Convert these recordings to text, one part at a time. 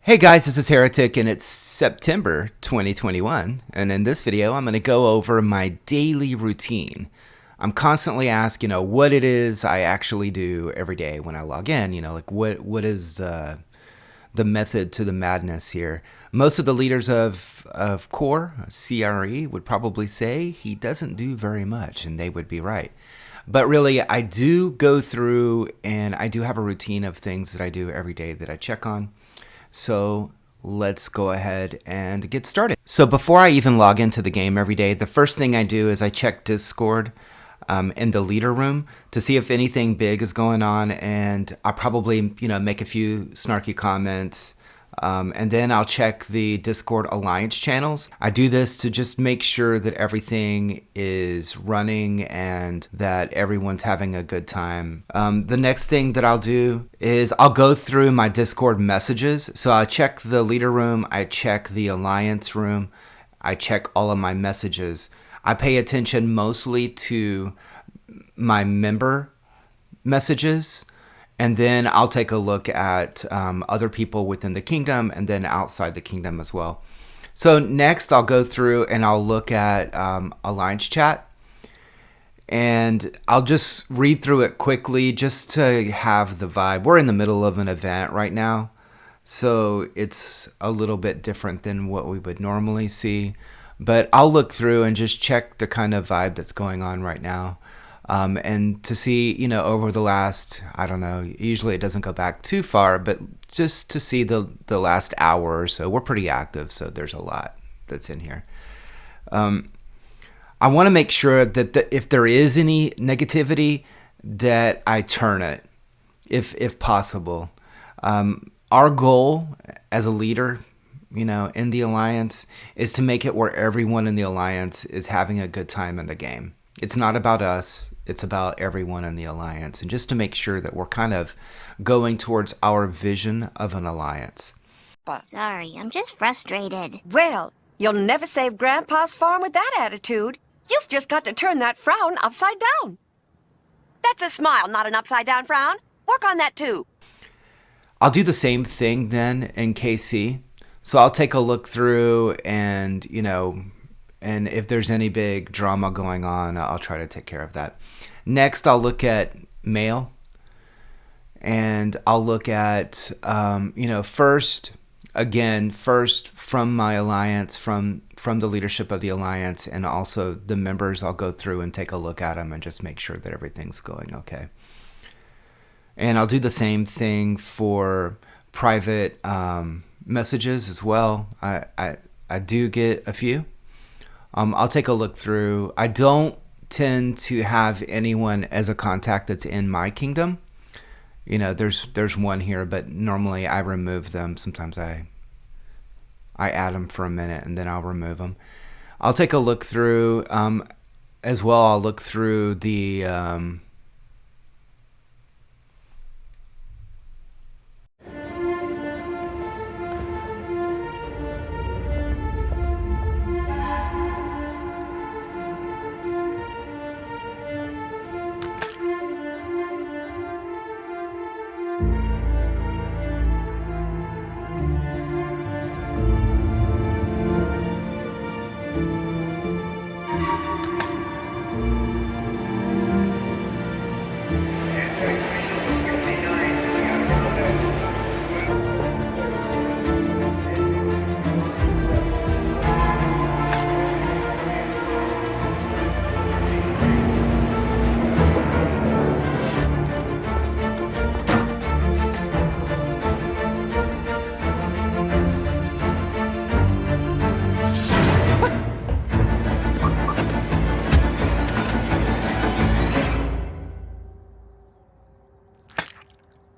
Hey guys, this is Heretic and it's September 2021, and in this video I'm going to go over my daily routine. I'm constantly asked, what it is I actually do every day when I log in, like what is the method to the madness here. Most of the leaders of core CRE would probably say he doesn't do very much, and they would be right. But really, I do go through and I do have a routine of things that I do every day that I check on. So let's go ahead and get started. So before I even log into the game every day, the first thing I do is I check Discord in the leader room to see if anything big is going on, and I'll probably make a few snarky comments. And then I'll check the Discord Alliance channels. I do this to just make sure that everything is running and that everyone's having a good time. The next thing that I'll do is I'll go through my Discord messages. So I check the leader room, I check the Alliance room, I check all of my messages. I pay attention mostly to my member messages. And then I'll take a look at other people within the kingdom and then outside the kingdom as well. So next I'll go through and I'll look at Alliance chat. And I'll just read through it quickly just to have the vibe. We're in the middle of an event right now, so it's a little bit different than what we would normally see. But I'll look through and just check the kind of vibe that's going on right now. And to see, over the last, I don't know, usually it doesn't go back too far, but just to see the last hour or so. We're pretty active, so there's a lot that's in here. I want to make sure that if there is any negativity, that I turn it, if possible. Our goal as a leader, in the Alliance, is to make it where everyone in the Alliance is having a good time in the game. It's not about us. It's about everyone in the Alliance, and just to make sure that we're kind of going towards our vision of an alliance. Sorry, I'm just frustrated. Well, you'll never save Grandpa's farm with that attitude. You've just got to turn that frown upside down. That's a smile, not an upside-down frown. Work on that, too. I'll do the same thing then in KC. So I'll take a look through and, and if there's any big drama going on, I'll try to take care of that. Next, I'll look at mail, and I'll look at, first from my alliance, from the leadership of the alliance, and also the members. I'll go through and take a look at them and just make sure that everything's going okay. And I'll do the same thing for private messages as well. I do get a few. I'll take a look through. I don't tend to have anyone as a contact that's in my kingdom. There's one here, but normally I remove them. Sometimes I add them for a minute and then I'll remove them. I'll take a look through as well. I'll look through the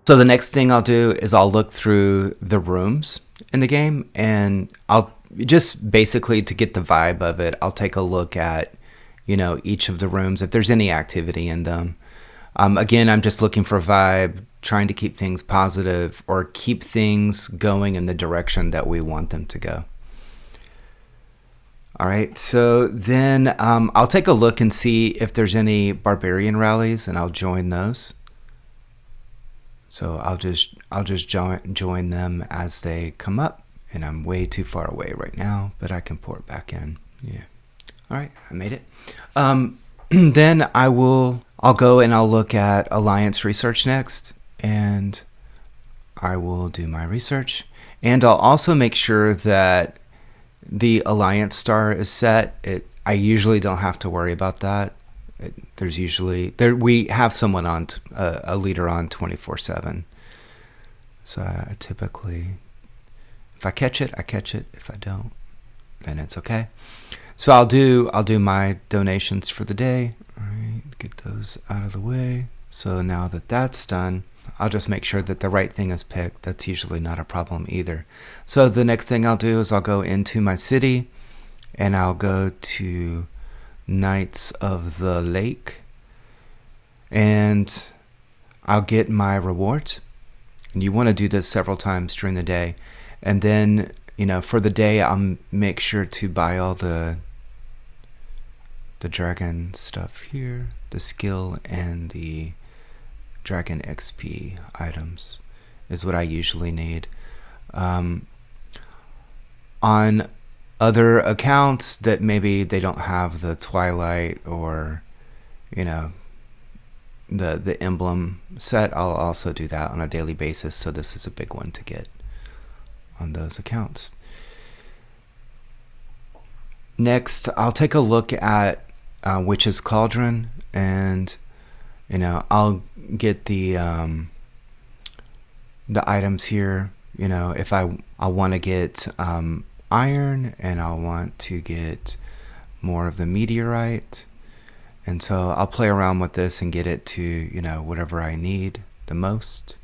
So the next thing I'll do is I'll look through the rooms in the game, and I'll just basically, to get the vibe of it, I'll take a look at, each of the rooms, if there's any activity in them. Again, I'm just looking for vibe, trying to keep things positive or keep things going in the direction that we want them to go. All right, so then I'll take a look and see if there's any barbarian rallies, and I'll join those. So I'll just join them as they come up, and I'm way too far away right now, but I can port back in. Yeah. All right, I made it. Then I'll go and I'll look at Alliance research next, and I will do my research, and I'll also make sure that the Alliance star is set. I usually don't have to worry about that. We have someone on a leader on 24/7. So I typically, if I catch it, I catch it. If I don't, then it's okay. So I'll do my donations for the day. All right, get those out of the way. So now that that's done, I'll just make sure that the right thing is picked. That's usually not a problem either. So the next thing I'll do is I'll go into my city, and I'll go to Knights of the Lake, and I'll get my rewards. And you want to do this several times during the day. And then, for the day, I'll make sure to buy all the dragon stuff here, the skill and the dragon XP items is what I usually need. On other accounts that maybe they don't have the Twilight or, the emblem set, I'll also do that on a daily basis. So this is a big one to get on those accounts. Next, I'll take a look at Witch's Cauldron, and I'll get the items here. If I want to get iron, and I'll want to get more of the meteorite, and so I'll play around with this and get it to whatever I need the most.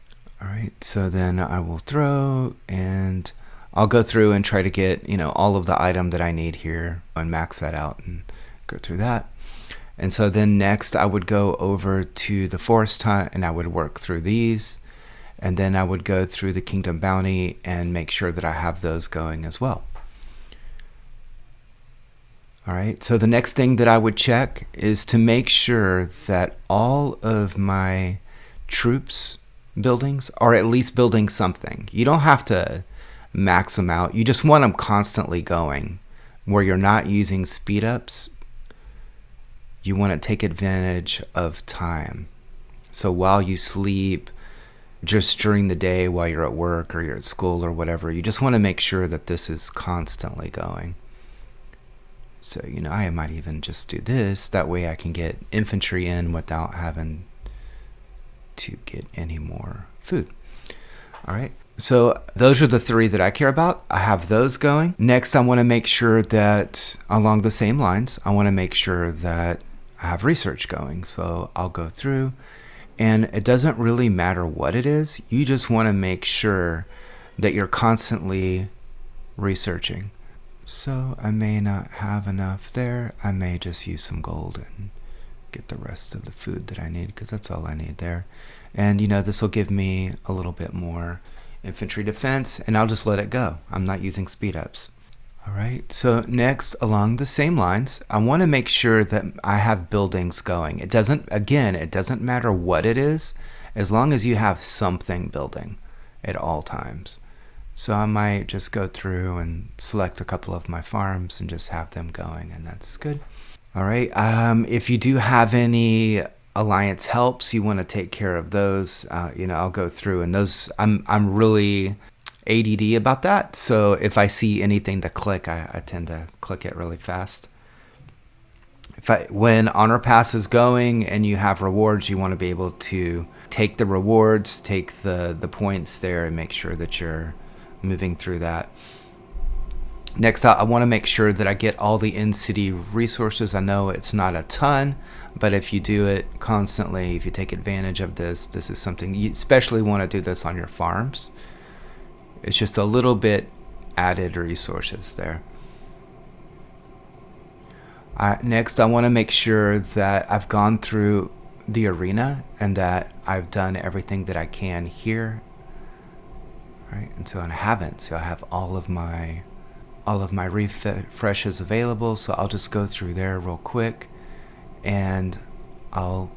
All right, so then I will throw, and I'll go through and try to get all of the item that I need here and max that out and go through that. And so then next I would go over to the forest hunt, and I would work through these, and then I would go through the kingdom bounty and make sure that I have those going as well. All right, so the next thing that I would check is to make sure that all of my troops buildings are at least building something. You don't have to max them out. You just want them constantly going, where you're not using speed ups. You want to take advantage of time. So while you sleep, just during the day while you're at work or you're at school or whatever, you just want to make sure that this is constantly going. So, I might even just do this. That way I can get infantry in without having to get any more food. All right. So those are the three that I care about. I have those going. Next, I want to make sure that along the same lines, I want to make sure that I have research going. So I'll go through, and it doesn't really matter what it is. You just want to make sure that you're constantly researching. So I may not have enough there. I may just use some gold and get the rest of the food that I need, because that's all I need there. And this will give me a little bit more infantry defense, and I'll just let it go. I'm not using speed ups. All right, so next, along the same lines, I want to make sure that I have buildings going. It doesn't matter what it is, as long as you have something building at all times. So I might just go through and select a couple of my farms and just have them going, and that's good. All right, if you do have any Alliance helps, you want to take care of those. I'll go through, and those, I'm really ADD about that. So if I see anything to click, I tend to click it really fast. When Honor Pass is going and you have rewards, you want to be able to take the rewards, take the points there, and make sure that you're moving through that. Next, I want to make sure that I get all the in-city resources. I know it's not a ton, but if you do it constantly, if you take advantage of this is something you especially want to do this on your farms. It's just a little bit added resources there. Next, I want to make sure that I've gone through the arena and that I've done everything that I can here. Right, and so I haven't. So I have all of my refreshes available. So I'll just go through there real quick, and I'll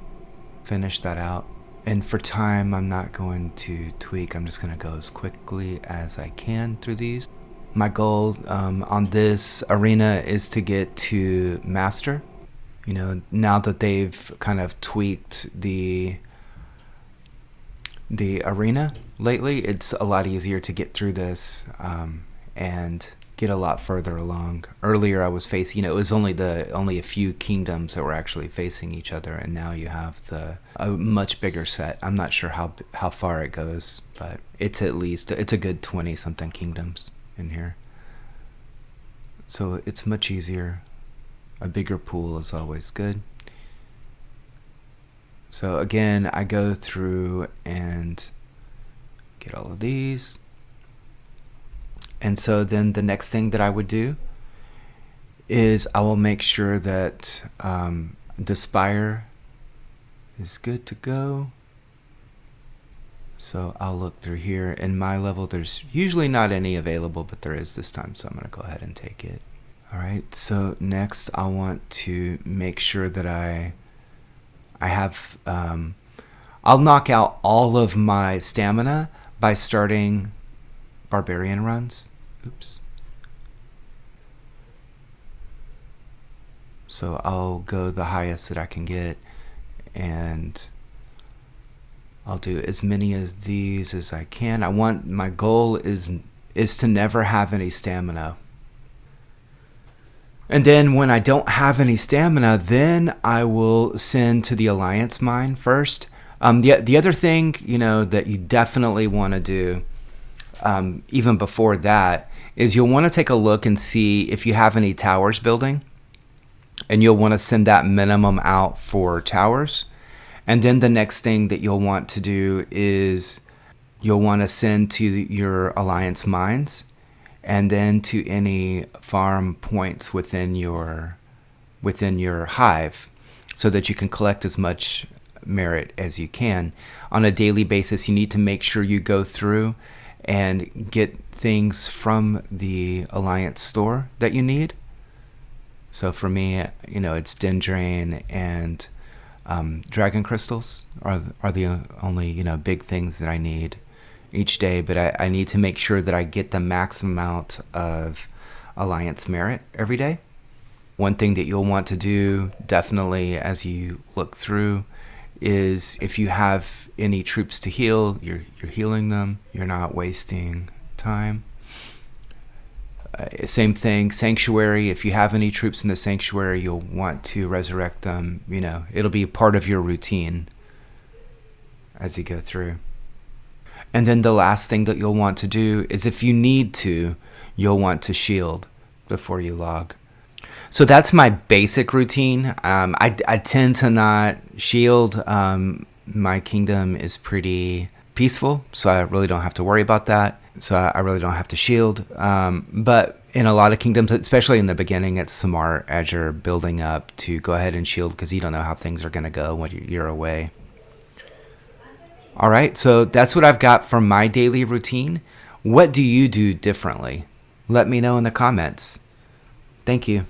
finish that out. And for time, I'm not going to tweak. I'm just going to go as quickly as I can through these. My goal on this arena is to get to master. You know, now that they've kind of tweaked the arena lately, it's a lot easier to get through this and get a lot further along. Earlier I was facing, it was only a few kingdoms that were actually facing each other, and now you have a much bigger set. I'm not sure how far it goes, but it's a good 20 something kingdoms in here. So it's much easier. A bigger pool is always good. So again, I go through and get all of these. And so then the next thing that I would do is I will make sure that the spire is good to go. So I'll look through here. In my level, there's usually not any available, but there is this time, so I'm going to go ahead and take it. All right, so next I want to make sure that I have, I'll knock out all of my stamina by starting barbarian runs. Oops. So I'll go the highest that I can get, and I'll do as many of these as I can. My goal is to never have any stamina. And then when I don't have any stamina, then I will send to the Alliance mine first. The other thing, you know, that you definitely want to do, even before that, is you'll want to take a look and see if you have any towers building, and you'll want to send that minimum out for towers. And then the next thing that you'll want to do is you'll want to send to your Alliance mines, and then to any farm points within your hive, so that you can collect as much merit as you can. On a daily basis, you need to make sure you go through and get things from the Alliance store that you need. So for me, you know, it's Dendrain and dragon crystals are the only, you know, big things that I need each day, but I need to make sure that I get the maximum amount of Alliance merit every day. One thing that you'll want to do definitely as you look through is if you have any troops to heal, you're healing them. You're not wasting time. Same thing, Sanctuary. If you have any troops in the Sanctuary, you'll want to resurrect them. You know, it'll be part of your routine as you go through. And then the last thing that you'll want to do is, if you need to, you'll want to shield before you log. So that's my basic routine. I tend to not shield. My kingdom is pretty peaceful, so I really don't have to worry about that. So I really don't have to shield. But in a lot of kingdoms, especially in the beginning, it's smart as you're building up to go ahead and shield, because you don't know how things are going to go when you're away. All right, so that's what I've got for my daily routine. What do you do differently? Let me know in the comments. Thank you.